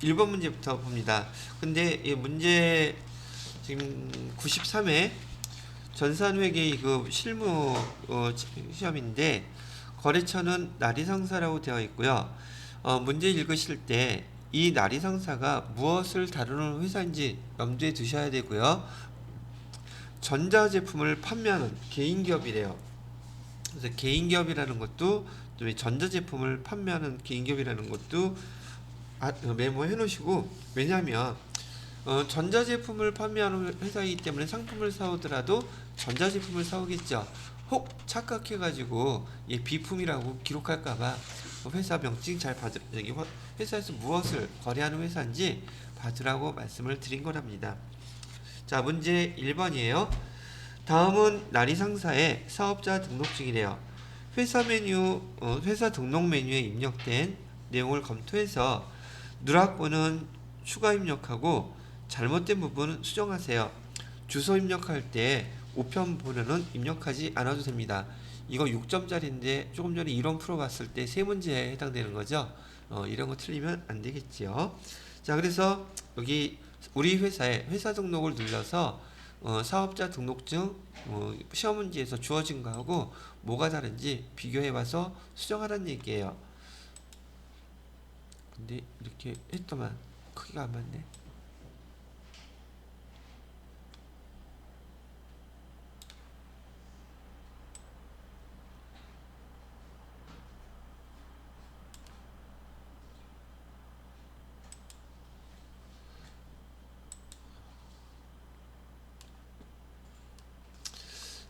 1번 문제부터 봅니다. 근데 이 문제 지금 93회 전산회계이급 실무 시험인데 거래처는 나리상사라고 되어 있고요. 문제 읽으실 때 이 나리상사가 무엇을 다루는 회사인지 염두에 두셔야 되고요. 전자제품을 판매하는 개인기업이래요. 그래서 개인기업이라는 것도 또 전자제품을 판매하는 개인기업이라는 것도 메모해 놓으시고, 왜냐하면 전자제품을 판매하는 회사이기 때문에 상품을 사오더라도 전자제품을 사오겠죠. 혹 착각해가지고 비품이라고 기록할까봐 회사 명칭 잘 받으, 여기 회사에서 무엇을 거래하는 회사인지 받으라고 말씀을 드린 거랍니다. 자, 문제 1번이에요. 다음은 나리상사의 사업자 등록증이래요. 회사 등록 메뉴에 입력된 내용을 검토해서 누락번호는 추가 입력하고 잘못된 부분은 수정하세요. 주소 입력할 때 우편 번호는 입력하지 않아도 됩니다. 이거 6점짜리인데 조금 전에 이론 풀어봤을 때 세 문제에 해당되는 거죠. 이런 거 틀리면 안 되겠지요. 자, 그래서 여기 우리 회사에 회사 등록을 눌러서 사업자 등록증 시험 문제에서 주어진 거하고 뭐가 다른지 비교해봐서 수정하라는 얘기예요. 근데 이렇게 했더만 크기가 안 맞네.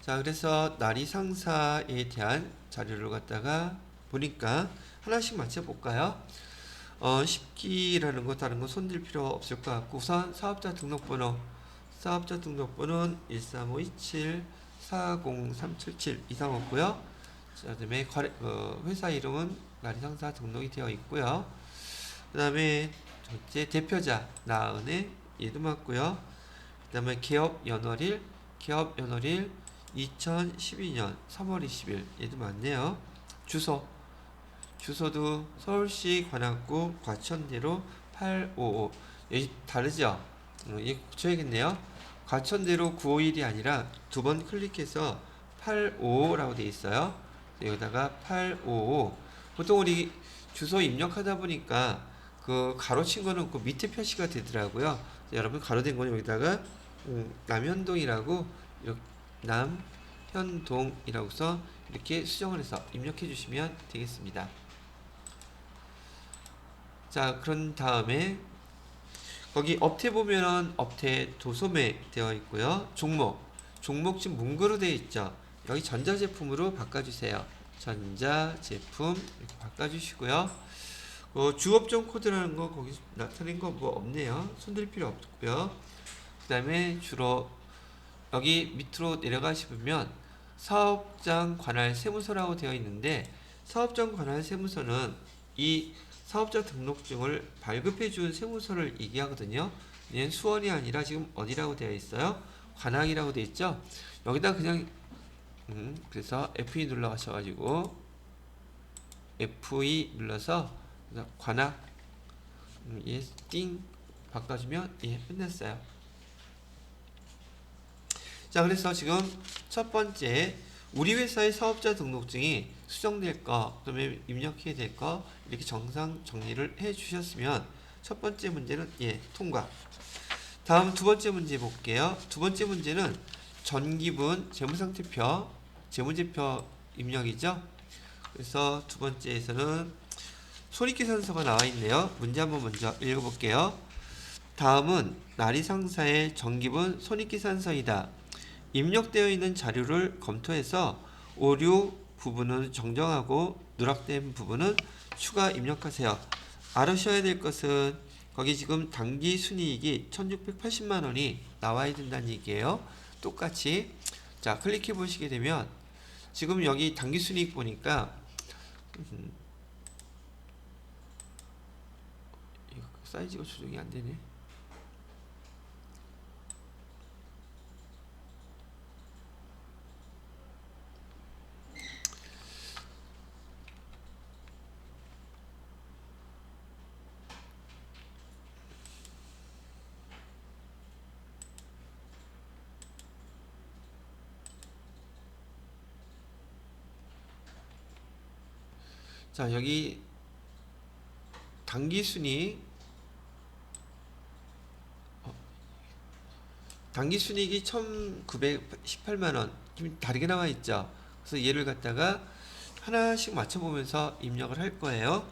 자, 그래서 나리상사에 대한 자료를 갖다가 보니까 하나씩 맞춰볼까요? 10기라는 거 다른 거 손댈 필요 없을 것 같고, 우선 사업자 등록번호는 135274037 이상 없고요. 자, 그다음에 회사 이름은 나리상사 등록이 되어 있고요. 그다음에 첫째 대표자 나은혜 얘도 맞고요. 그다음에 기업 연월일 2012년 3월 20일 얘도 맞네요. 주소도 서울시 관악구 과천대로 855. 여기 다르죠? 이거 고쳐야겠네요. 과천대로 951이 아니라 두 번 클릭해서 855라고 되어 있어요. 여기다가 855. 보통 우리 주소 입력하다 보니까 그 가로친 거는 그 밑에 표시가 되더라고요. 여러분 가로된 거는 여기다가 남현동이라고 이렇게 남현동이라고 써 이렇게 수정을 해서 입력해 주시면 되겠습니다. 자, 그런 다음에 거기 업태 보면은 업태 도소매 되어 있고요. 종목 지금 문구로 되어 있죠. 여기 전자제품으로 바꿔주세요. 전자제품 이렇게 바꿔주시고요. 주업종 코드라는 거 거기 나타낸 거 뭐 없네요. 손댈 필요 없고요. 그 다음에 주로 여기 밑으로 내려가시면 사업장 관할 세무서라고 되어 있는데, 사업장 관할 세무서는 이 사업자 등록증을 발급해 준 세무서를 얘기하거든요. 얘는 수원이 아니라 지금 어디라고 되어 있어요? 관악이라고 되어 있죠. 여기다 그냥 그래서 F2 눌러 가셔가지고 F2 눌러서 관악 띵 바꿔주면 끝났어요. 자, 그래서 지금 첫 번째 우리 회사의 사업자 등록증이 수정될 거, 그다음에 입력해야 될 거 이렇게 정상 정리를 해 주셨으면 첫 번째 문제는 통과. 다음 두 번째 문제 볼게요. 두 번째 문제는 전기분 재무상태표, 재무제표 입력이죠. 그래서 두 번째에서는 손익계산서가 나와 있네요. 문제 한번 먼저 읽어볼게요. 다음은 나리상사의 정기분 손익계산서이다. 입력되어 있는 자료를 검토해서 오류 부분은 정정하고 누락된 부분은 추가 입력하세요. 알으셔야 될 것은 거기 지금 당기 순이익이 1680만 원이 나와야 된다는 얘기예요. 똑같이 자, 클릭해 보시게 되면 지금 여기 당기 순이익 보니까 사이즈가 조정이 안 되네. 자, 여기 당기순이익, 당기순이익이 1918만원 좀 다르게 나와 있죠. 그래서 얘를 갖다가 하나씩 맞춰보면서 입력을 할 거예요.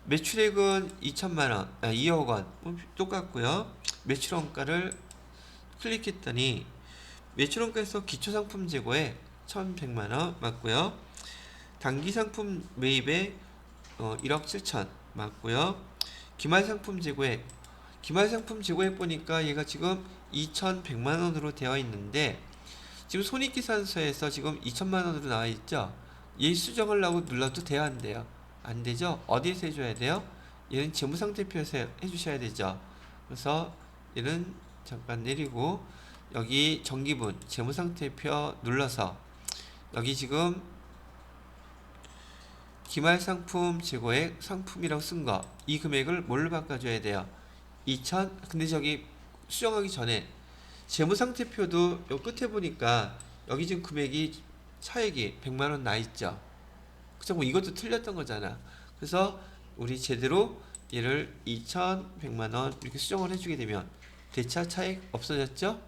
매출액은 2천만원, 2억원 똑같고요. 매출원가를 클릭했더니 매출원가에서 기초상품 재고에 1,100만원 맞고요. 단기상품 매입에 1억 7천 맞고요. 기말상품 재고액, 기말상품 재고액 보니까 얘가 지금 2,100만원으로 되어 있는데 지금 손익계산서에서 지금 2천만원으로 나와 있죠. 얘 수정하려고 눌러도 돼요, 안 돼요? 안 되죠. 어디에서 해줘야 돼요? 얘는 재무상태표에서 해주셔야 되죠. 그래서 얘는 잠깐 내리고 여기 정기분 재무상태표 눌러서 여기 지금 기말상품 재고액 상품이라고 쓴 거 이 금액을 뭘로 바꿔줘야 돼요? 2천. 근데 저기 수정하기 전에 재무상태표도 요 끝에 보니까 여기 지금 금액이 차액이 100만원 나 있죠. 그쵸? 뭐 이것도 틀렸던 거잖아. 그래서 우리 제대로 얘를 2,100만원 이렇게 수정을 해주게 되면 대차 차액 없어졌죠?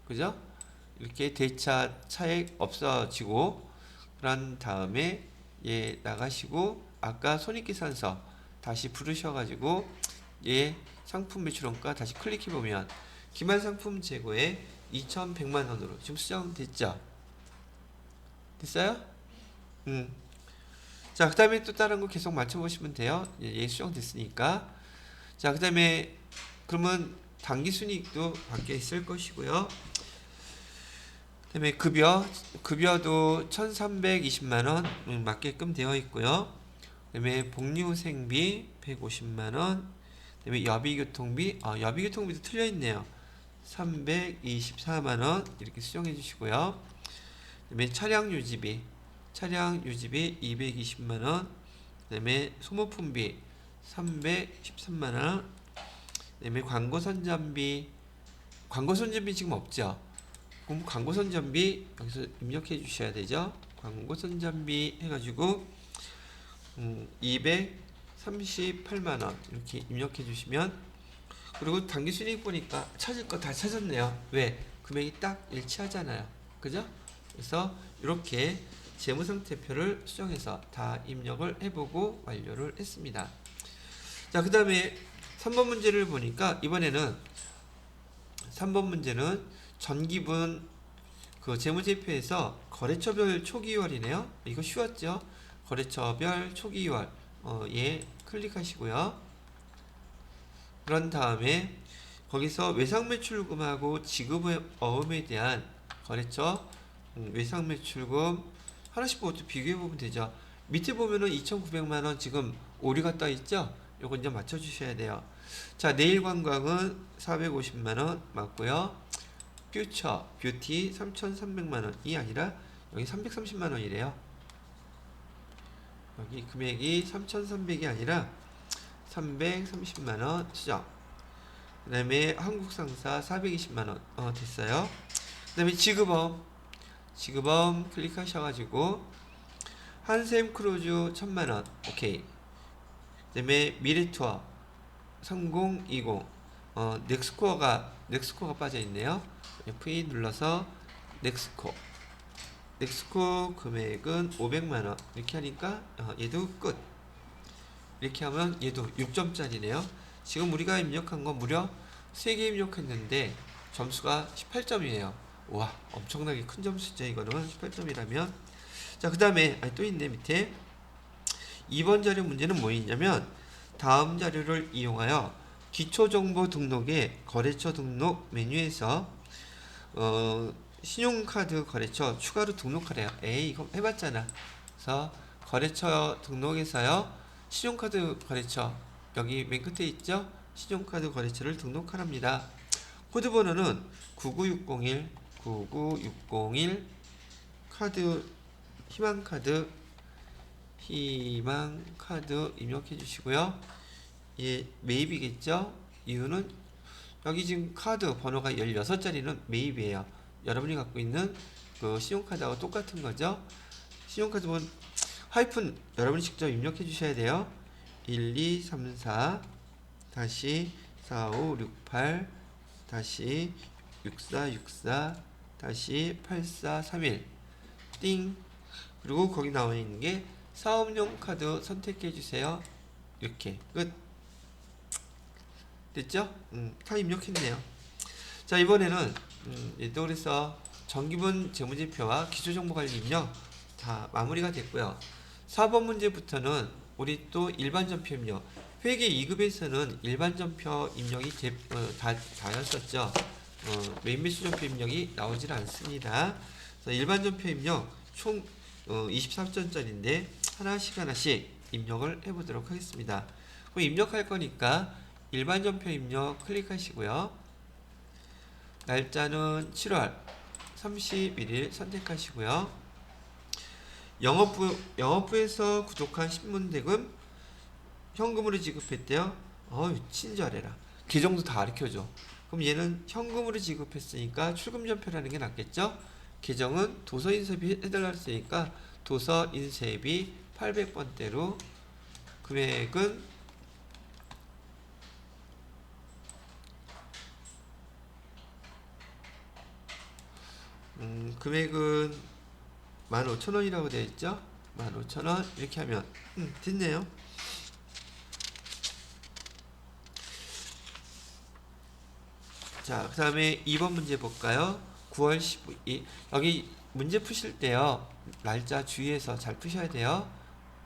그죠? 이렇게 대차 차액 없어지고 그런 다음에 얘 나가시고 아까 손익계산서 다시 부르셔가지고 얘 상품 매출원가 다시 클릭해보면 기말상품 재고에 2,100만원으로 지금 수정됐죠? 됐어요? 자, 그 다음에 또 다른 거 계속 맞춰보시면 돼요. 얘 수정됐으니까. 자, 그 다음에 그러면 당기순이익도 밖에 있을 것이고요. 그 다음에 급여도 1,320만원 맞게끔 되어 있고요. 그 다음에 복리후생비 150만원, 그 다음에 여비교통비, 여비교통비도 틀려있네요. 324만원 이렇게 수정해 주시고요. 그 다음에 차량유지비 220만원, 그 다음에 소모품비 313만원, 그 다음에 광고선전비 지금 없죠? 그럼 광고선전비 여기서 입력해 주셔야 되죠. 광고선전비 해가지고 238만원 이렇게 입력해 주시면, 그리고 당기순이익 보니까 찾을 거 다 찾았네요. 왜? 금액이 딱 일치하잖아요. 그죠? 그래서 이렇게 재무상태표를 수정해서 다 입력을 해보고 완료를 했습니다. 자, 그 다음에 3번 문제를 보니까 이번에는 3번 문제는 전기분 그 재무제표에서 거래처별 초기월이네요. 이거 쉬웠죠? 거래처별 초기월 예 클릭하시고요. 그런 다음에 거기서 외상매출금하고 지급어음에 대한 거래처 외상매출금 하나씩 보고 비교해보면 되죠. 밑에 보면은 2,900만원 지금 오류가 떠있죠? 요거 이제 맞춰주셔야 돼요. 자, 내일관광은 450만원 맞고요. 퓨처, 뷰티 3,300만원이 아니라 여기 330만원이래요. 여기 금액이 3,300이 아니라 330만원 수정. 그 다음에 한국상사 420만원 됐어요. 그 다음에 지급엄 클릭하셔가지고 한샘크루즈 1,000만원 오케이. 그 다음에 미래투어 3020 넥스코어가 빠져있네요. F2 눌러서 넥스코 금액은 500만원 이렇게 하니까 얘도 끝. 이렇게 하면 얘도 6점짜리네요 지금 우리가 입력한 건 무려 3개 입력했는데 점수가 18점이에요 와, 엄청나게 큰 점수죠. 이거는 18점이라면. 자, 그 다음에 또 있네 밑에. 2번 자료 문제는 뭐 있냐면 다음 자료를 이용하여 기초정보 등록의 거래처 등록 메뉴에서 신용카드 거래처 추가로 등록하래요. 에이, 이거 해봤잖아. 그래서 거래처 등록에서요 신용카드 거래처 여기 맨 끝에 있죠? 신용카드 거래처를 등록하랍니다. 코드번호는 99601 카드 희망카드 입력해 주시고요. 예, 매입이겠죠? 이유는 여기 지금 카드 번호가 16자리는 매입이에요. 여러분이 갖고 있는 그 신용카드하고 똑같은 거죠. 신용카드 번 하이픈 여러분이 직접 입력해 주셔야 돼요. 1, 2, 3, 4 다시 4, 5, 6, 8 다시 6, 4, 6, 4 다시 8, 4, 3, 1 띵. 그리고 거기 나와 있는 게 사업용 카드 선택해 주세요. 이렇게 끝. 됐죠? 다 입력했네요. 자, 이번에는 또 그래서 정기분 재무제표와 기초정보관리 입력 다 마무리가 됐고요. 4번 문제부터는 우리 또 일반전표 입력. 회계 2급에서는 일반전표 입력이 다였었죠. 메인 매수전표 입력이 나오질 않습니다. 그래서 일반전표 입력 총 23점짜리인데 하나씩 입력을 해보도록 하겠습니다. 그럼 입력할 거니까 일반전표 입력 클릭하시고요. 날짜는 7월 31일 선택하시고요. 영업부에서 구독한 신문대금 현금으로 지급했대요. 친절해라. 계정도 다 가르쳐줘. 그럼 얘는 현금으로 지급했으니까 출금전표라는 게 낫겠죠? 계정은 도서인쇄비 해달라 했으니까 도서인쇄비 800번대로 금액은 금액은 15,000원이라고 되어 있죠? 15,000원 이렇게 하면 됐네요. 자, 그 다음에 2번 문제 볼까요? 9월 15일 여기 문제 푸실 때요 날짜 주의해서 잘 푸셔야 돼요.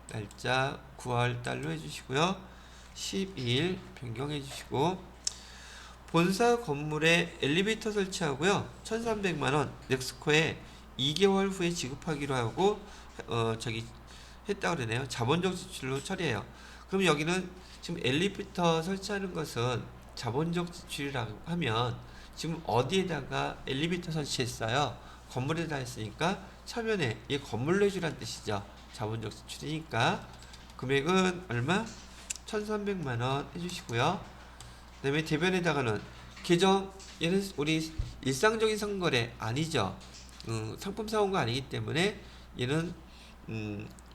날짜 9월 달로 해주시고요. 12일 변경해 주시고 본사 건물에 엘리베이터 설치하고요. 1,300만원 넥스코에 2개월 후에 지급하기로 하고 했다 그러네요. 자본적 지출로 처리해요. 그럼 여기는 지금 엘리베이터 설치하는 것은 자본적 지출이라고 하면 지금 어디에다가 엘리베이터 설치했어요? 건물에다 했으니까 처면에 이 건물로 해주란 뜻이죠. 자본적 지출이니까 금액은 얼마? 1,300만원 해주시고요. 그 다음에 대변에다가는 계정 얘는 우리 일상적인 상거래 아니죠. 상품 사온 거 아니기 때문에 얘는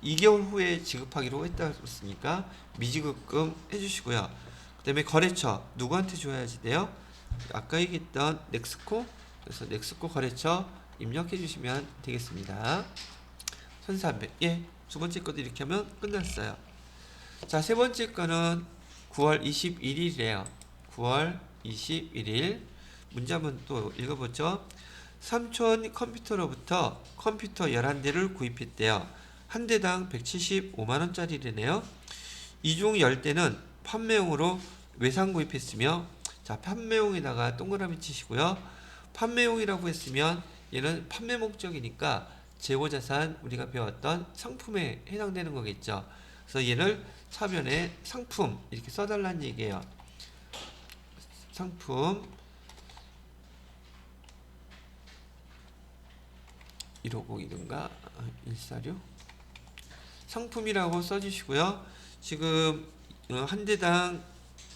2개월 후에 지급하기로 했다고 했으니까 미지급금 해주시고요. 그 다음에 거래처 누구한테 줘야지 돼요? 아까 얘기했던 넥스코, 그래서 넥스코 거래처 입력해 주시면 되겠습니다. 1,300. 예, 두 번째 것도 이렇게 하면 끝났어요. 자, 세 번째 거는 9월 21일이에요. 9월 21일 문제 한번 또 읽어보죠. 삼촌 컴퓨터로부터 컴퓨터 11대를 구입했대요. 한 대당 175만원짜리래네요. 이 중 10대는 판매용으로 외상 구입했으며, 자, 판매용에다가 동그라미 치시고요. 판매용이라고 했으면 얘는 판매 목적이니까 재고자산 우리가 배웠던 상품에 해당되는 거겠죠. 그래서 얘를 사면에 상품 이렇게 써달라는 얘기예요. 상품 1502든가 146 상품이라고 써주시고요. 지금 한 대당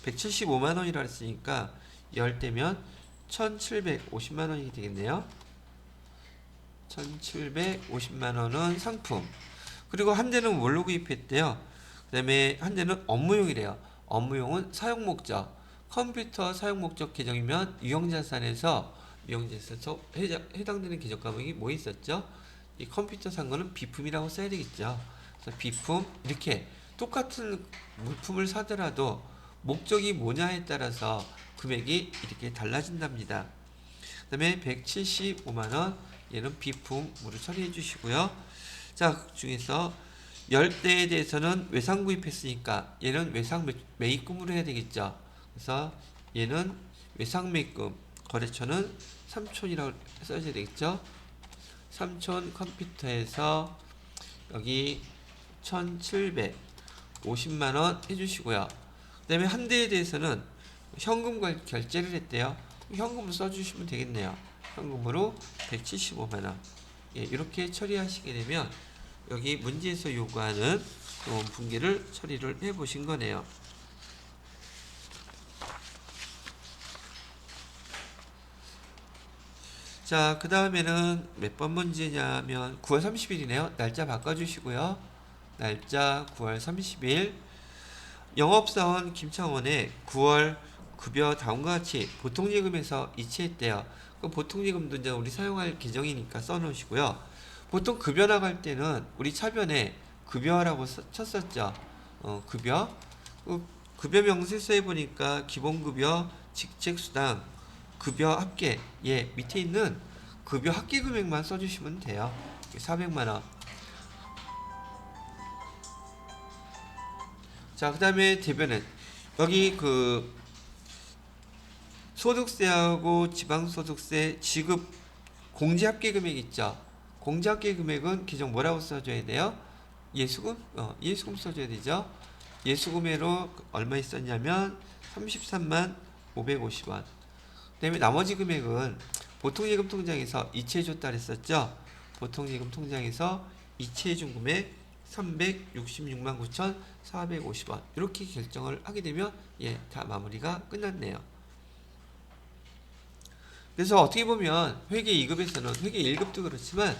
175만원이라 했으니까 10대면 1750만원이 되겠네요. 1750만원은 상품. 그리고 한 대는 뭘로 구입했대요? 그 다음에 한 대는 업무용이래요. 업무용은 사용목적. 컴퓨터 사용목적 계정이면 유형자산에서 해당되는 계정 과목이 뭐 있었죠? 이 컴퓨터 산 거는 비품이라고 써야 되겠죠. 그래서 비품 이렇게 똑같은 물품을 사더라도 목적이 뭐냐에 따라서 금액이 이렇게 달라진답니다. 그 다음에 175만원 얘는 비품으로 처리해 주시고요. 자, 그 중에서 10대에 대해서는 외상 구입했으니까 얘는 외상 매입금으로 해야 되겠죠. 그래서 얘는 외상 매입금 거래처는 삼촌이라고 써야 되겠죠. 삼촌 컴퓨터에서 여기 1,750만원 해주시고요. 그 다음에 한 대에 대해서는 현금 결제를 했대요. 현금을 써주시면 되겠네요. 현금으로 175만원. 예, 이렇게 처리하시게 되면 여기 문제에서 요구하는 분기를 처리를 해 보신 거네요. 자, 그 다음에는 몇 번 문제냐면 9월 30일이네요. 날짜 바꿔주시고요. 날짜 9월 30일. 영업사원 김창원의 9월 급여 다음과 같이 보통예금에서 이체했대요. 그럼 보통예금도 이제 우리 사용할 계정이니까 써놓으시고요. 보통 급여 나갈 때는 우리 차변에 급여라고 쳤었죠. 급여. 급여 명세서에 보니까 기본급여, 직책수당, 급여 합계, 예, 밑에 있는 급여 합계 금액만 써주시면 돼요. 400만원. 자, 그 다음에 대변은 여기 그 소득세하고 지방소득세 지급 공제합계 금액 있죠. 공제합계 금액은 기존 뭐라고 써줘야 돼요? 예수금? 예수금 써줘야 되죠. 예수금으로 얼마 있었냐면 33만 550원. 그 다음에 나머지 금액은 보통예금 통장에서 이체해줬다 그랬었죠. 보통예금 통장에서 이체해준 금액 366만 9,450원. 이렇게 결정을 하게 되면 예, 다 마무리가 끝났네요. 그래서 어떻게 보면 회계 2급에서는 회계 1급도 그렇지만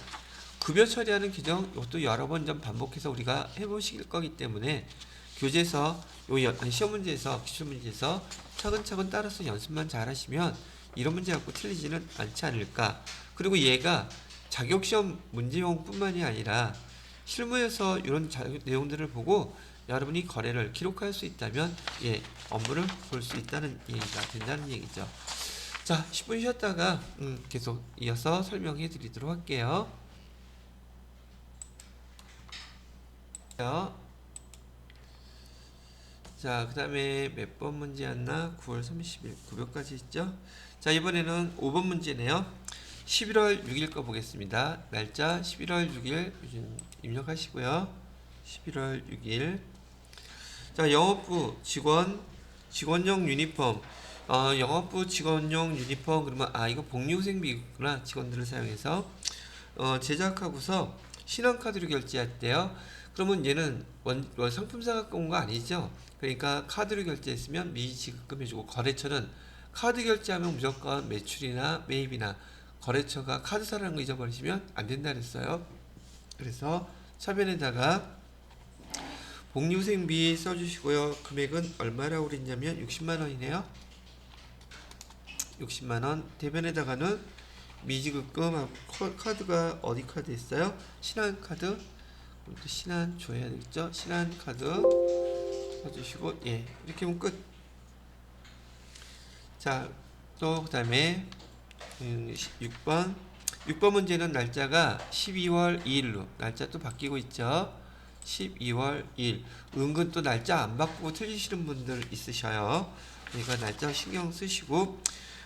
급여 처리하는 규정 이것도 여러 번 좀 반복해서 우리가 해보실 거기 때문에 교재에서 시험 문제에서 기출 문제에서 차근차근 따라서 연습만 잘 하시면 이런 문제 갖고 틀리지는 않지 않을까. 그리고 얘가 자격시험 문제용뿐만이 아니라 실무에서 이런 내용들을 보고 여러분이 거래를 기록할 수 있다면 예, 업무를 볼 수 있다는 얘기가 된다는 얘기죠. 자, 10분 쉬었다가 계속 이어서 설명해 드리도록 할게요. 자, 그 다음에 몇 번 문제였나? 9월 30일 900까지 있죠? 자, 이번에는 5번 문제네요. 11월 6일 거 보겠습니다. 날짜 11월 6일 입력하시고요. 11월 6일. 자, 영업부 직원용 유니폼. 영업부 직원용 유니폼 그러면 이거 복리후생비구나. 직원들을 사용해서 제작하고서 신한카드로 결제했대요. 그러면 얘는 상품사 갖고 온 거 아니죠? 그러니까 카드로 결제했으면 미지급금 해주고, 거래처는 카드 결제하면 무조건 매출이나 매입이나 거래처가 카드사라는 거 잊어버리시면 안 된다 그랬어요. 그래서 차변에다가 복리후생비 써주시고요. 금액은 얼마라고 그랬냐면 60만원이네요. 60만원. 대변에다가는 미지급금 카드가 어디 카드 있어요? 신한카드. 신한 줘야 되겠죠? 신한카드 써주시고 예, 이렇게 하면 끝. 자, 또 그 다음에 6번 문제는 날짜가 12월 2일로 날짜 또 바뀌고 있죠. 12월 2일. 은근 또 날짜 안 바꾸고 틀리시는 분들 있으셔요. 그러니까 날짜 신경 쓰시고,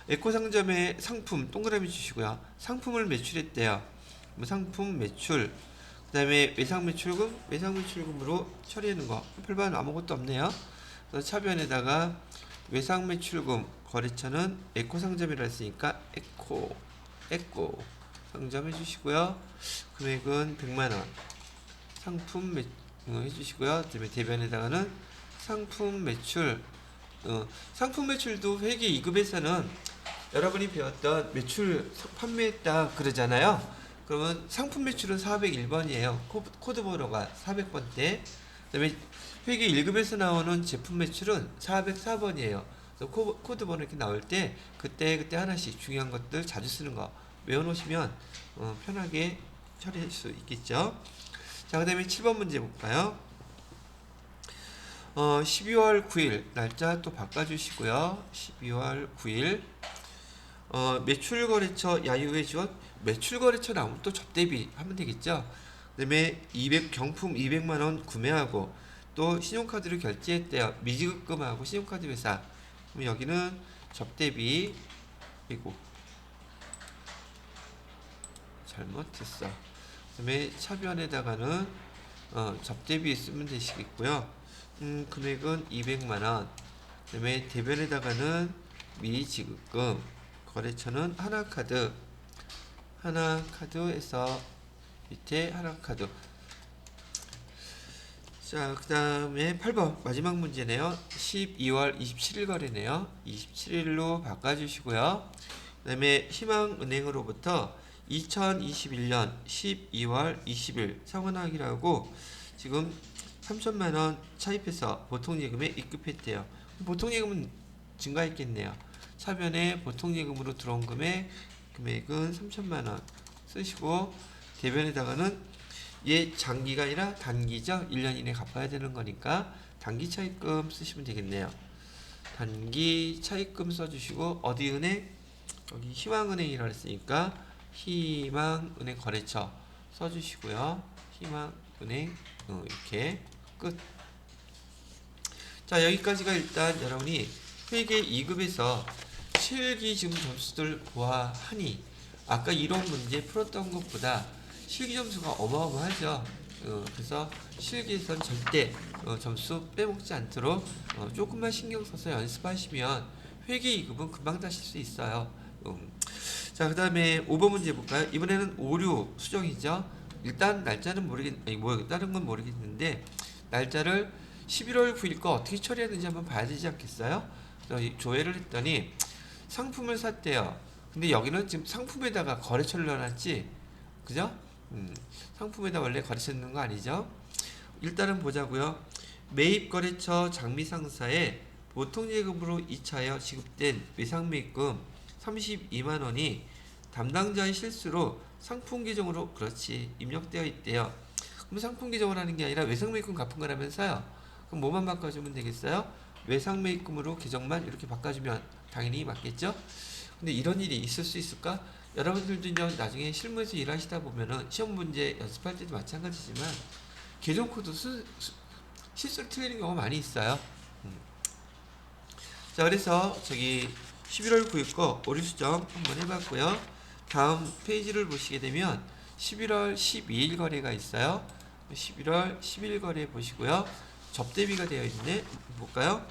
에코상점에 상품 동그라미 주시고요. 상품을 매출했대요. 상품 매출. 그 다음에 외상매출금으로 처리하는 거. 별반 아무것도 없네요. 그래서 차변에다가 외상매출금 거래처는 에코상점이라 했으니까 에코 상점 해주시고요. 금액은 100만원. 상품 해주시고요. 그 다음에 대변에다가는 상품 매출. 상품 매출도 회계 2급에서는 여러분이 배웠던 매출 판매했다 그러잖아요. 그러면 상품 매출은 401번이에요. 코드 번호가 400번대. 그 다음에 회계 1급에서 나오는 제품 매출은 404번이에요. 그래서 코드 번호 이렇게 나올 때 그때 하나씩 중요한 것들 자주 쓰는 거 외워놓으시면 편하게 처리할 수 있겠죠. 자, 그 다음에 7번 문제 볼까요? 12월 9일 날짜 또 바꿔주시고요. 12월 9일 매출거래처 야유회 지원. 매출거래처 나오면 또 접대비 하면 되겠죠. 그 다음에 경품 200만원 구매하고 또 신용카드로 결제했대요. 미지급금하고 신용카드 회사. 그럼 여기는 접대비. 이고 잘못했어. 그 다음에 차변에다가는 접대비 쓰면 되시겠고요. 금액은 200만원. 그 다음에 대변에다가는 미지급금. 거래처는 하나카드에서 밑에 하나카드. 자, 그 다음에 8번 마지막 문제네요. 12월 27일 거래네요. 27일로 바꿔주시고요. 그 다음에 희망은행으로부터 2021년 12월 20일 상환하기라고 지금 3천만 원 차입해서 보통예금에 입금했대요. 보통예금은 증가했겠네요. 차변에 보통예금으로 들어온 금액은 3천만 원 쓰시고, 대변에다가는 얘 장기가 아니라 단기죠. 1년 이내 갚아야 되는 거니까 단기 차입금 쓰시면 되겠네요. 단기 차입금 써주시고, 어디 은행? 여기 희망은행이라고 했으니까 희망은행 거래처 써주시고요. 희망은행 이렇게 끝. 자, 여기까지가 일단 여러분이 회계 2급에서 실기 지금 점수들 보아하니 아까 이론 문제 풀었던 것보다 실기 점수가 어마어마하죠. 그래서 실기에선 절대 점수 빼먹지 않도록 조금만 신경 써서 연습하시면 회계 2급은 금방 다실 수 있어요. 자, 그 다음에 5번 문제 볼까요? 이번에는 오류 수정이죠. 일단 날짜는 다른 건 모르겠는데 날짜를 11월 9일 거 어떻게 처리해야 되는지 한번 봐야 되지 않겠어요? 그래서 조회를 했더니 상품을 샀대요. 근데 여기는 지금 상품에다가 거래처를 넣어놨지, 그죠? 상품에다 원래 거래처 넣는 거 아니죠? 일단은 보자고요. 매입거래처 장미상사에 보통예금으로 이차하여 지급된 외상매입금 32만원이 담당자의 실수로 상품 계정으로 그렇지 입력되어 있대요. 그럼 상품 계정을 하는 게 아니라 외상매입금 갚은 거라면서요. 그럼 뭐만 바꿔주면 되겠어요? 외상매입금으로 계정만 이렇게 바꿔주면 당연히 맞겠죠? 근데 이런 일이 있을 수 있을까? 여러분들도 나중에 실무에서 일하시다 보면은 시험 문제 연습할 때도 마찬가지지만 계정 코드 실수로 틀리는 경우가 많이 있어요. 자, 그래서 저기 11월 9일 거 오류 수정 한번 해봤고요. 다음 페이지를 보시게 되면 11월 12일 거래가 있어요. 11월 10일 거래 보시고요. 접대비가 되어 있네. 볼까요?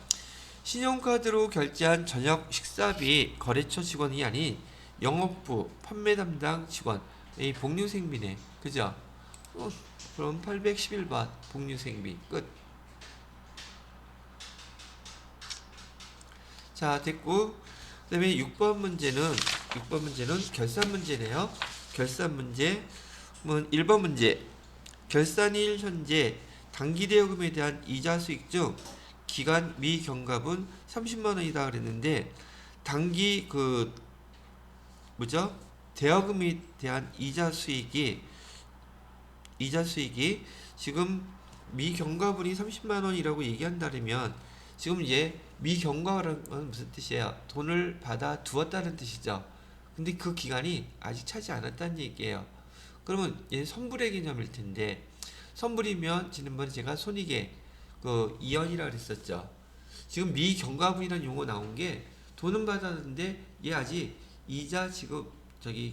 신용카드로 결제한 저녁 식사비 거래처 직원이 아닌 영업부 판매 담당 직원, 이 복류생비네. 그죠? 그럼 811번 복류생비 끝. 자, 됐고, 그 다음에 6번 문제는 결산 문제네요. 결산 문제. 1번 문제. 결산일 현재 당기대여금에 대한 이자 수익 중 기간 미경과분 30만원이다 그랬는데, 단기 대여금에 대한 이자 수익이 지금 미경과분이 30만원이라고 얘기한다면, 지금 이제 미경과라는 건 무슨 뜻이에요? 돈을 받아 두었다는 뜻이죠. 근데 그 기간이 아직 차지 않았다는 얘기예요. 그러면 얘는 선불의 개념일 텐데, 선불이면 지난번에 제가 손익의 이연이라고 그랬었죠. 지금 미경과분이라는 용어 나온 게 돈은 받았는데 얘 아직 이자 지급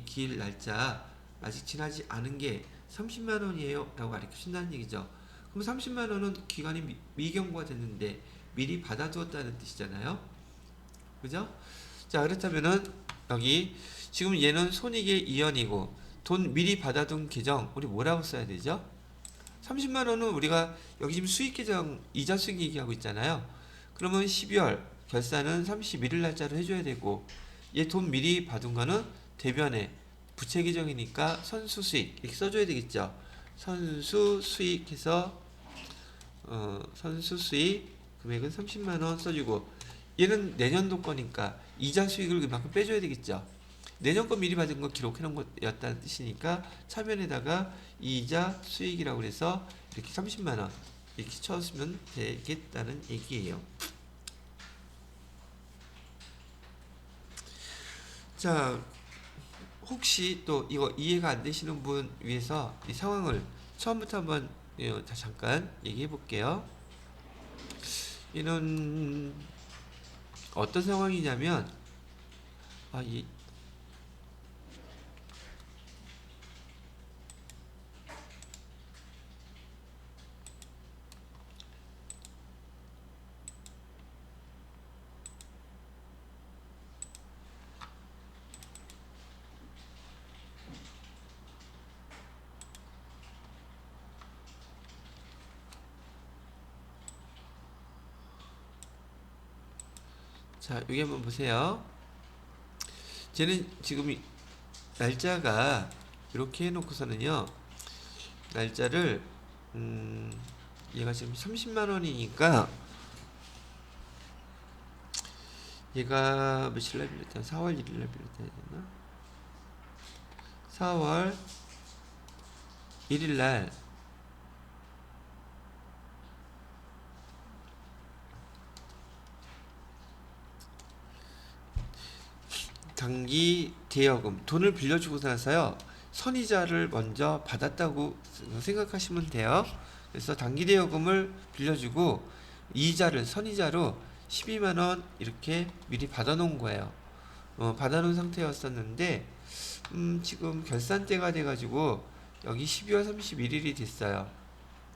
기일 날짜 아직 지나지 않은 게 30만 원이에요 라고 가르쳐준다는 얘기죠. 그럼 30만 원은 기간이 미경과가 됐는데 미리 받아두었다는 뜻이잖아요. 그죠? 자, 그렇다면은 여기 지금 얘는 손익의 이연이고 돈 미리 받아둔 계정 우리 뭐라고 써야 되죠? 30만 원은 우리가 여기 지금 수익 계정 이자 수익 얘기하고 있잖아요. 그러면 12월 결산은 31일 날짜로 해줘야 되고, 얘 돈 미리 받은 거는 대변에 부채 계정이니까 선수 수익 이렇게 써줘야 되겠죠. 선수 수익 해서 선수 수익 금액은 30만 원 써주고, 얘는 내년도 거니까 이자 수익을 그만큼 빼줘야 되겠죠. 내년 거 미리 받은 거 기록해 놓은 거였다는 뜻이니까 차변에다가 이자 수익이라고 해서 이렇게 30만 원 이렇게 쳐주면 되겠다는 얘기예요. 자, 혹시 또 이거 이해가 안 되시는 분 위해서 이 상황을 처음부터 한번 잠깐 얘기해 볼게요. 얘는 어떤 상황이냐면, 자, 여기 한번 보세요. 쟤는 지금 날짜가 이렇게 해놓고서는요, 날짜를 얘가 지금 30만 원이니까 얘가 며칠 날 빌렸다? 4월 1일 날 빌렸다 해야 되나? 4월 1일 날 단기 대여금 돈을 빌려주고 나서요 선이자를 먼저 받았다고 생각하시면 돼요. 그래서 단기 대여금을 빌려주고 이자를 선이자로 12만원 이렇게 미리 받아놓은 거예요. 받아놓은 상태였었는데 지금 결산때가 돼가지고 여기 12월 31일이 됐어요.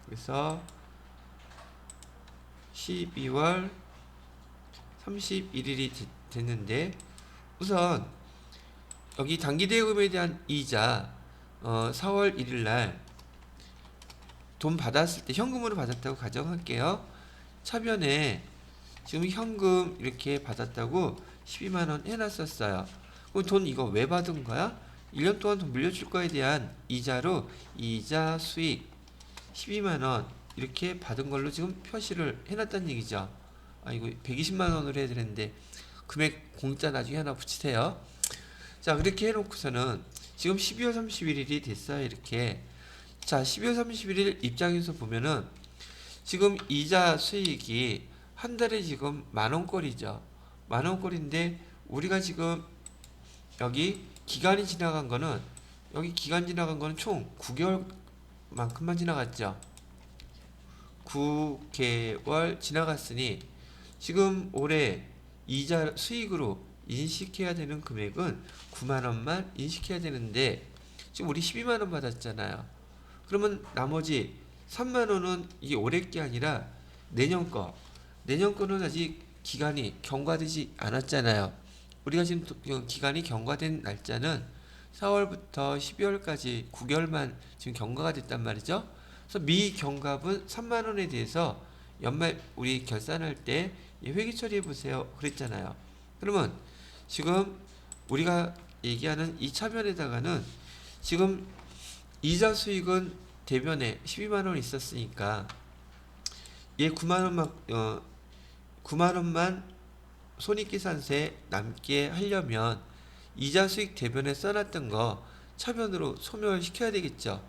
그래서 12월 31일이 됐는데 우선 여기 단기대여금에 대한 이자 4월 1일 날 돈 받았을 때 현금으로 받았다고 가정할게요. 차변에 지금 현금 이렇게 받았다고 12만원 해놨었어요. 그럼 돈 이거 왜 받은 거야? 1년 동안 돈 물려줄 거에 대한 이자로 이자 수익 12만원 이렇게 받은 걸로 지금 표시를 해놨다는 얘기죠. 아 이거 120만원으로 해야 되는데 금액 공짜 나중에 하나 붙이세요. 자 그렇게 해놓고서는 지금 12월 31일이 됐어요. 이렇게 자 12월 31일 입장에서 보면은 지금 이자 수익이 한 달에 지금 만원꼴이죠. 만원꼴인데 우리가 지금 여기 기간이 지나간 거는 여기 기간 지나간 거는 총 9개월만큼만 지나갔죠. 9개월 지나갔으니 지금 올해 이자 수익으로 인식해야 되는 금액은 9만원만 인식해야 되는데 지금 우리 12만원 받았잖아요. 그러면 나머지 3만원은 이게 올해 게 아니라 내년 거. 내년 거는 아직 기간이 경과되지 않았잖아요. 우리가 지금 기간이 경과된 날짜는 4월부터 12월까지 9개월만 지금 경과가 됐단 말이죠. 그래서 미경과분 3만원에 대해서 연말 우리 결산할 때 회계 처리해 보세요. 그랬잖아요. 그러면 지금 우리가 얘기하는 이 차변에다가는 지금 이자 수익은 대변에 12만원 있었으니까 얘 9만원만 손익계산서에 남게 하려면 이자 수익 대변에 써놨던 거 차변으로 소멸시켜야 되겠죠.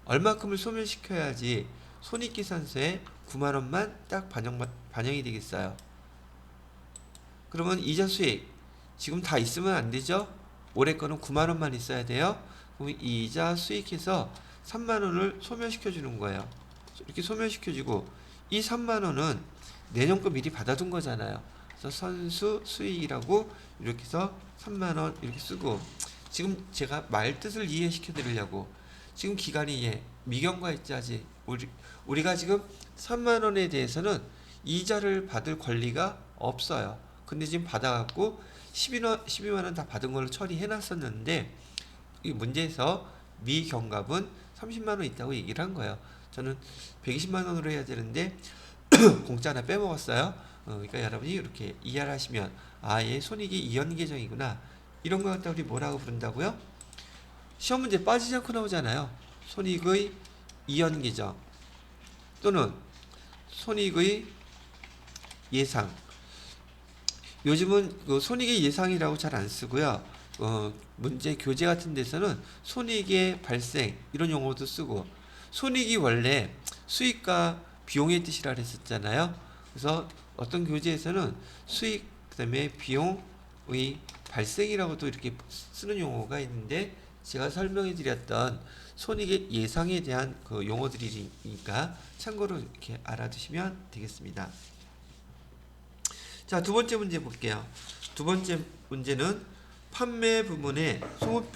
얼마큼을 소멸시켜야지 손익계산서에 9만원만 딱 반영이 되겠어요. 그러면 이자 수익 지금 다 있으면 안 되죠. 올해 거는 9만원만 있어야 돼요. 그럼 이자 수익해서 3만원을 소멸시켜 주는 거예요. 이렇게 소멸시켜주고 이 3만원은 내년 거 미리 받아둔 거잖아요. 그래서 선수 수익이라고 이렇게 해서 3만원 이렇게 쓰고 지금 제가 말 뜻을 이해시켜 드리려고 지금 기간이 미경과했지 아직 우리가 지금 3만원에 대해서는 이자를 받을 권리가 없어요. 근데 지금 받아갖고 12만원 다 받은 걸로 처리해 놨었는데 이 문제에서 미경갑은 30만원 있다고 얘기를 한 거예요. 저는 120만원으로 해야 되는데 공짜 하나 빼먹었어요. 그러니까 여러분이 이렇게 이해를 하시면 얘 손익이 이연계정이구나. 이런 거 갖다 우리 뭐라고 부른다고요? 시험 문제 빠지지 않고 나오잖아요. 손익의 이연계정 또는 손익의 예상. 요즘은 그 손익의 예상이라고 잘 안 쓰고요. 문제 교재 같은 데서는 손익의 발생 이런 용어도 쓰고 손익이 원래 수익과 비용의 뜻이라 그랬었잖아요. 그래서 어떤 교재에서는 수익 그다음에 비용의 발생이라고도 이렇게 쓰는 용어가 있는데 제가 설명해 드렸던 손익의 예상에 대한 그 용어들이니까 참고로 이렇게 알아두시면 되겠습니다. 자, 두 번째 문제 볼게요. 두 번째 문제는 판매 부문에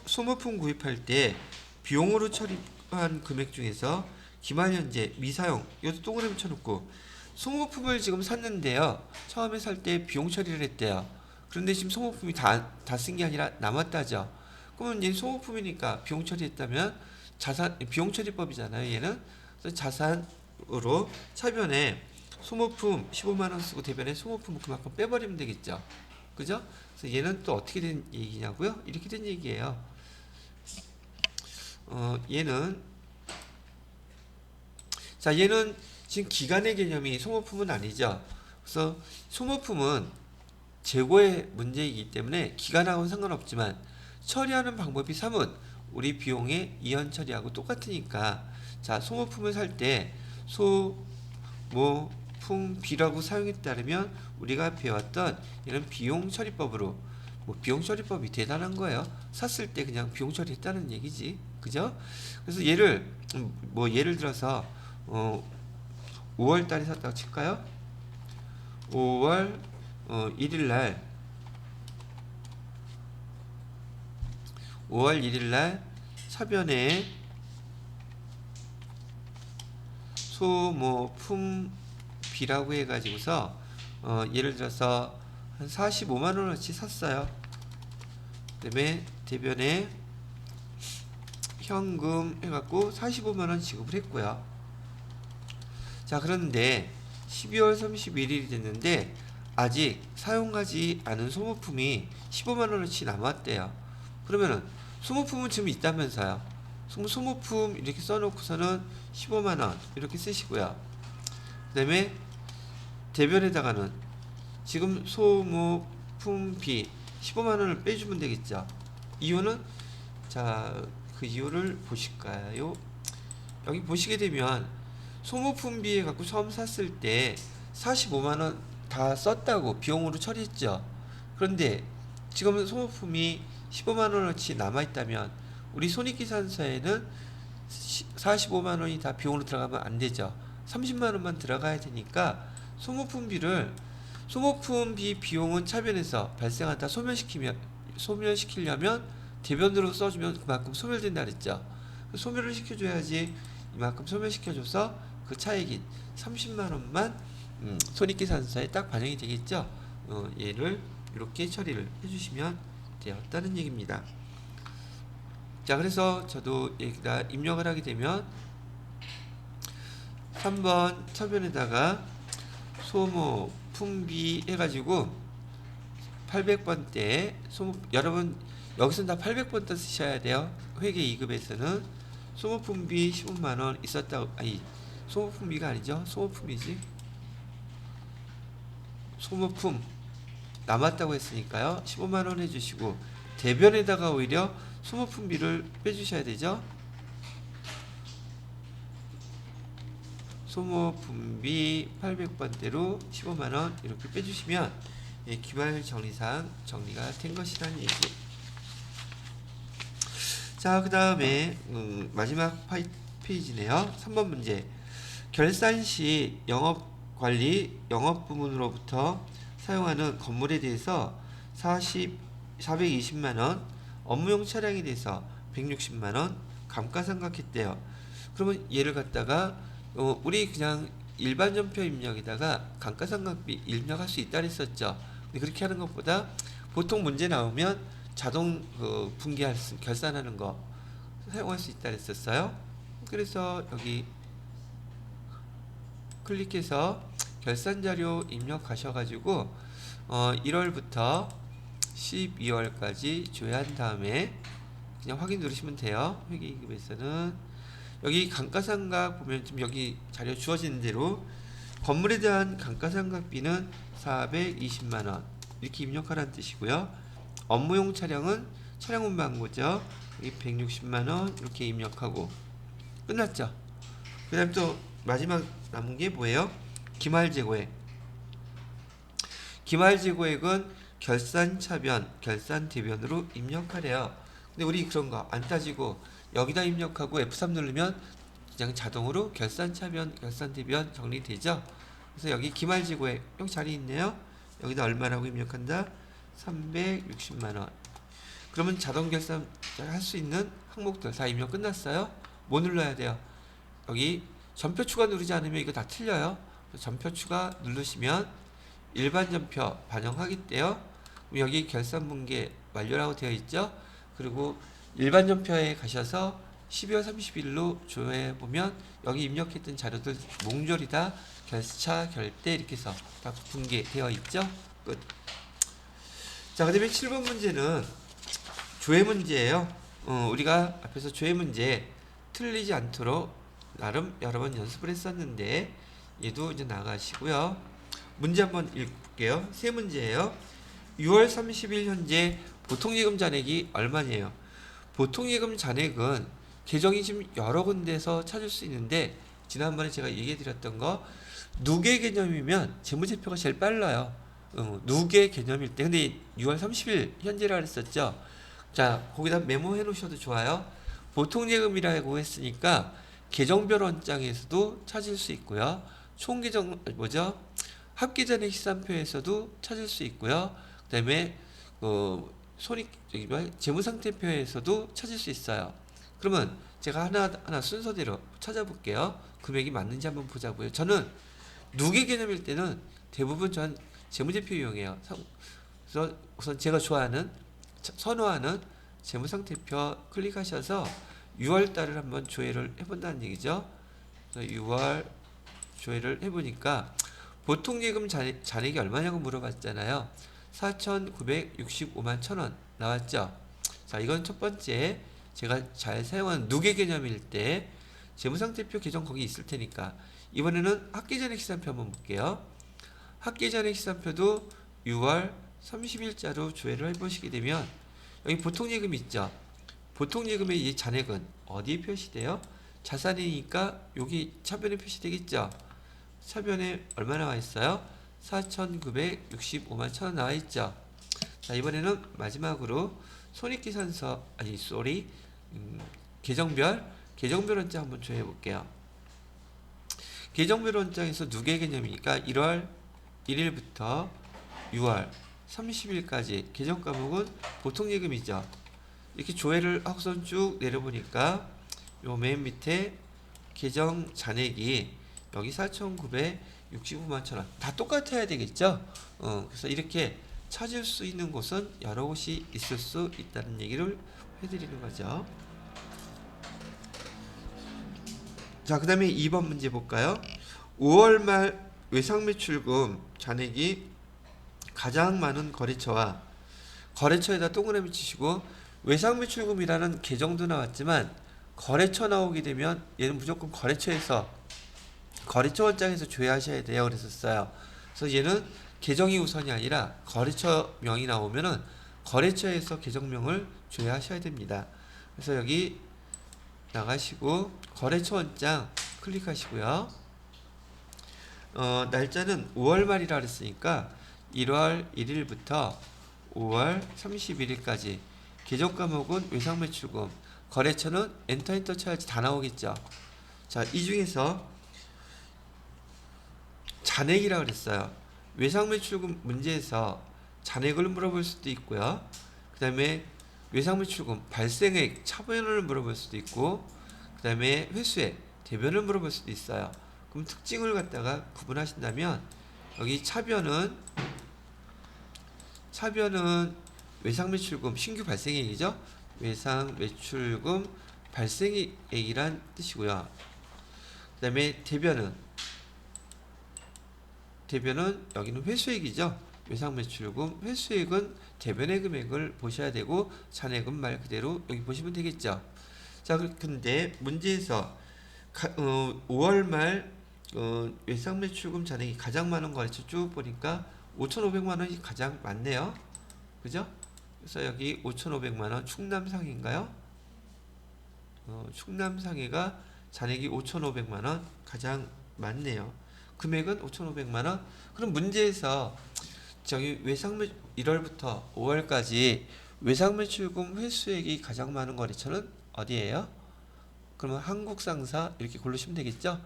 소모품 구입할 때 비용으로 처리한 금액 중에서 기말 현재 미사용 이것도 동그라미 쳐놓고 소모품을 지금 샀는데요. 처음에 살 때 비용 처리를 했대요. 그런데 지금 소모품이 다 쓴 게 아니라 남았다죠. 그러면 얘는 소모품이니까 비용 처리했다면 비용 처리법이잖아요. 얘는 그래서 자산으로 차변에 소모품 15만원 쓰고 대변에 소모품 그만큼 빼버리면 되겠죠. 그죠? 그래서 얘는 또 어떻게 된 얘기냐고요? 이렇게 된 얘기예요. 얘는 자, 얘는 지금 기간의 개념이 소모품은 아니죠. 그래서 소모품은 재고의 문제이기 때문에 기간하고는 상관없지만 처리하는 방법이 3은 우리 비용의 이연 처리하고 똑같으니까, 자, 소모품을 살 때 소모품비라고 사용에 따르면 우리가 배웠던 이런 비용 처리법으로, 뭐 비용 처리법이 대단한 거예요. 샀을 때 그냥 비용 처리했다는 얘기지, 그죠? 그래서 얘를 예를 들어서 5월 달에 샀다고 칠까요? 5월 1일 날 5월 1일 날 차변에 소모품비라고 해가지고서 예를 들어서 한 45만 원어치 샀어요. 그다음에 대변에 현금 해갖고 45만 원 지급을 했고요. 자, 그런데 12월 31일이 됐는데 아직 사용하지 않은 소모품이 15만 원어치 남았대요. 그러면은 소모품은 지금 있다면서요. 소모품 이렇게 써놓고서는 15만 원 이렇게 쓰시고요. 그다음에 대변에다가는 지금 소모품비 15만 원을 빼주면 되겠죠. 이유는, 자, 그 이유를 보실까요? 여기 보시게 되면 소모품비에 갖고 처음 샀을 때 45만 원 다 썼다고 비용으로 처리했죠. 그런데 지금 소모품이 15만 원어치 남아있다면 우리 손익계산서에는 45만 원이 다 비용으로 들어가면 안 되죠. 30만 원만 들어가야 되니까 소모품비 비용은 차변에서 발생하다 소멸시키려면 대변으로 써주면 그만큼 소멸된다 그랬죠. 소멸을 시켜줘야지 이만큼 소멸시켜줘서 그 차익인 30만 원만 손익계산서에 딱 반영이 되겠죠. 얘를 이렇게 처리를 해주시면 되었다는 얘기입니다. 자, 그래서 저도 여기다 입력을 하게 되면 3번 처변에다가 소모품비 해가지고 800번대 여러분 여기서는 다 800번 더 쓰셔야 돼요. 회계 2급에서는 소모품비 15만원 있었다고, 아니 소모품비가 아니죠, 소모품이지, 소모품 남았다고 했으니까요 15만원 해주시고 대변에다가 오히려 소모품비를 빼주셔야 되죠. 소모품비 800번대로 15만원 이렇게 빼주시면 기말 정리상 정리가 된 것이라는 얘기. 자, 그 다음에 마지막 페이지네요. 3번 문제. 결산 시 영업관리 영업부문으로부터 사용하는 건물에 대해서 420만원, 업무용 차량에 대해서 160만원 감가상각했대요. 그러면 얘를 갖다가 우리 그냥 일반 전표 입력에다가 감가상각비 입력할 수 있다 그랬었죠. 근데 그렇게 하는 것보다 보통 문제 나오면 자동 결산하는 거 사용할 수 있다 그랬었어요. 그래서 여기 클릭해서 결산자료 입력하셔가지고 1월부터 12월까지 조회한 다음에 그냥 확인 누르시면 돼요. 회계이급에서는 여기 감가상각 보면 지금 여기 자료 주어지는 대로 건물에 대한 감가상각비는 420만원 이렇게 입력하라는 뜻이고요. 업무용 차량은 차량 운반고죠. 여기 160만원 이렇게 입력하고 끝났죠. 그 다음 또 마지막 남은 게 뭐예요? 기말재고액. 기말재고액은 결산차변, 결산대변으로 입력하래요. 근데 우리 그런 거 안 따지고 여기다 입력하고 F3 누르면 그냥 자동으로 결산차변, 결산대변 정리되죠. 그래서 여기 기말재고액 여기 자리 있네요. 여기다 얼마라고 입력한다? 360만원. 그러면 자동 결산 할 수 있는 항목들 다 입력 끝났어요. 뭐 눌러야 돼요? 여기 전표 추가 누르지 않으면 이거 다 틀려요. 전표 추가 누르시면 일반 전표 반영하겠대요. 여기 결산 분계 완료라고 되어 있죠. 그리고 일반 전표에 가셔서 12월 30일로 조회해 보면 여기 입력했던 자료들 몽졸이 다 결차, 결대 이렇게 해서 다 분계되어 있죠. 끝. 자, 그 다음에 7번 문제는 조회 문제예요. 우리가 앞에서 조회 문제 틀리지 않도록 나름 여러 번 연습을 했었는데 얘도 이제 나가시고요. 문제 한번 읽을게요. 세 문제예요. 6월 30일 현재 보통예금 잔액이 얼마냐요? 보통예금 잔액은 계정이 지금 여러 군데서 찾을 수 있는데 지난번에 제가 얘기해 드렸던 거 누계 개념이면 재무제표가 제일 빨라요. 누계 개념일 때. 근데 6월 30일 현재라 그랬었죠. 자, 거기다 메모해 놓으셔도 좋아요. 보통예금이라고 했으니까 계정별 원장에서도 찾을 수 있고요. 총계정 합계잔액 시산표에서도 찾을 수 있고요. 그다음에 재무상태표에서도 찾을 수 있어요. 그러면 제가 하나하나 순서대로 찾아볼게요. 금액이 맞는지 한번 보자고요. 저는 누계 개념일 때는 대부분 전 재무제표 이용해요. 그래서 우선 제가 선호하는 재무상태표 클릭하셔서 6월달을 한번 조회를 해본다는 얘기죠. 6월 조회를 해보니까 보통예금 잔액이 얼마냐고 물어봤잖아요. 4,965만 1,000원 나왔죠. 자, 이건 첫 번째 제가 잘 사용하는 누계 개념일 때 재무상태표 계정 거기 있을 테니까. 이번에는 합계잔액 시산표 한번 볼게요. 합계잔액 시산표도 6월 30일자로 조회를 해보시게 되면 여기 보통예금 있죠. 보통예금의 이 잔액은 어디에 표시돼요? 자산이니까 여기 차변에 표시되겠죠. 차변에 얼마 나와 있어요? 4,965만 1,000원 나와 있죠. 자, 이번에는 마지막으로 계정별 원장 한번 조회해 볼게요. 계정별 원장에서 누계 개념이니까 1월 1일부터 6월 30일까지 계정 과목은 보통예금이죠. 이렇게 조회를 하고선 쭉 내려보니까 요 맨 밑에 계정 잔액이 여기 4,965만 1,000원 다 똑같아야 되겠죠. 그래서 이렇게 찾을 수 있는 곳은 여러 곳이 있을 수 있다는 얘기를 해드리는 거죠. 자, 그 다음에 2번 문제 볼까요? 5월 말 외상매출금 잔액이 가장 많은 거래처와 거래처에다 동그라미 치시고 외상매출금이라는 계정도 나왔지만 거래처 나오게 되면 얘는 무조건 거래처 원장에서 조회하셔야 돼요. 그랬었어요. 그래서 얘는 계정이 우선이 아니라 거래처명이 나오면은 거래처에서 계정명을 조회하셔야 됩니다. 그래서 여기 나가시고 거래처 원장 클릭하시고요. 날짜는 5월 말이라 그랬으니까 1월 1일부터 5월 31일까지 계정 과목은 외상매출금, 거래처는 엔터 쳐야지 다 나오겠죠. 자, 이 중에서 잔액이라 그랬어요. 외상매출금 문제에서 잔액을 물어볼 수도 있고요. 그 다음에 외상매출금 발생액 차변을 물어볼 수도 있고, 그 다음에 회수액 대변을 물어볼 수도 있어요. 그럼 특징을 갖다가 구분하신다면 여기 차변은 외상매출금 신규 발생액이죠. 외상매출금 발생액이란 뜻이고요. 그 다음에 대변은 여기는 회수액이죠. 외상매출금 회수액은 대변의 금액을 보셔야 되고 잔액은 말 그대로 여기 보시면 되겠죠. 자, 근데 문제에서 5월 말 외상매출금 잔액이 가장 많은 거래처 쭉 보니까 5,500만 원이 가장 많네요. 그죠? 그래서 여기 5,500만 원 충남상해인가요? 충남상해가 잔액이 5,500만 원 가장 많네요. 금액은 5,500만 원. 그럼 문제에서 저기 1월부터 5월까지 외상매출금 회수액이 가장 많은 거래처는 어디예요? 그러면 한국상사 이렇게 고르시면 되겠죠?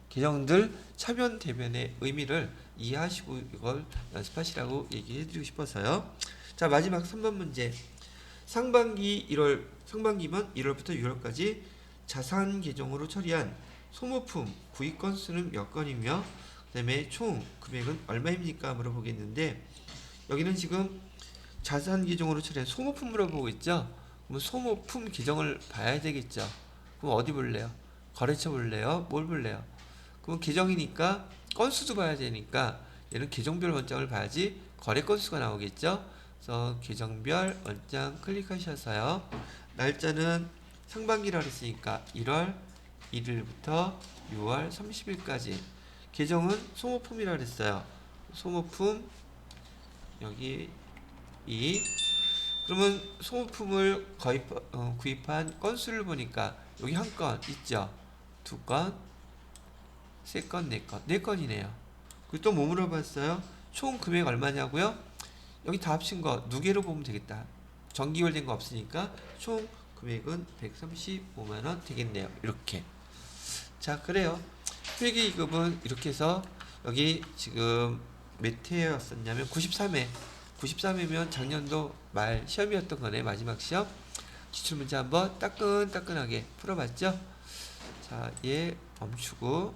계정들 차변 대변의 의미를 이해하시고 이걸 연습하시라고 얘기해 드리고 싶어서요. 자, 마지막 3번 문제. 상반기면 1월부터 6월까지 자산 계정으로 처리한 소모품 구입 건수는 몇 건이며 그 다음에 총 금액은 얼마입니까? 물어보겠는데 여기는 지금 자산 계정으로 처리한 소모품 물어보고 있죠. 그럼 소모품 계정을 봐야 되겠죠. 그럼 어디 볼래요? 거래처 볼래요? 뭘 볼래요? 그럼 계정이니까 건수도 봐야 되니까 얘는 계정별 원장을 봐야지 거래 건수가 나오겠죠. 그래서 계정별 원장 클릭하셔서요. 날짜는 상반기라 그랬으니까 1월 1일부터 6월 30일까지. 계정은 소모품이라 그랬어요. 소모품 여기 그러면 소모품을 구입한 건수를 보니까 여기 한 건 있죠. 두 건, 세 건, 네 건. 네 건이네요. 그리고 또 뭐 물어봤어요? 총 금액 얼마냐고요? 여기 다 합친 거 누계로 보면 되겠다. 정기월된 거 없으니까 총 금액은 135만원 되겠네요. 이렇게. 자, 그래요. 회계이급은 이렇게 해서 여기 지금 몇 회였었냐면 93회. 93회면 작년도 말 시험이었던 거네. 마지막 시험. 기출문제 한번 따끈따끈하게 풀어봤죠. 자, 얘 멈추고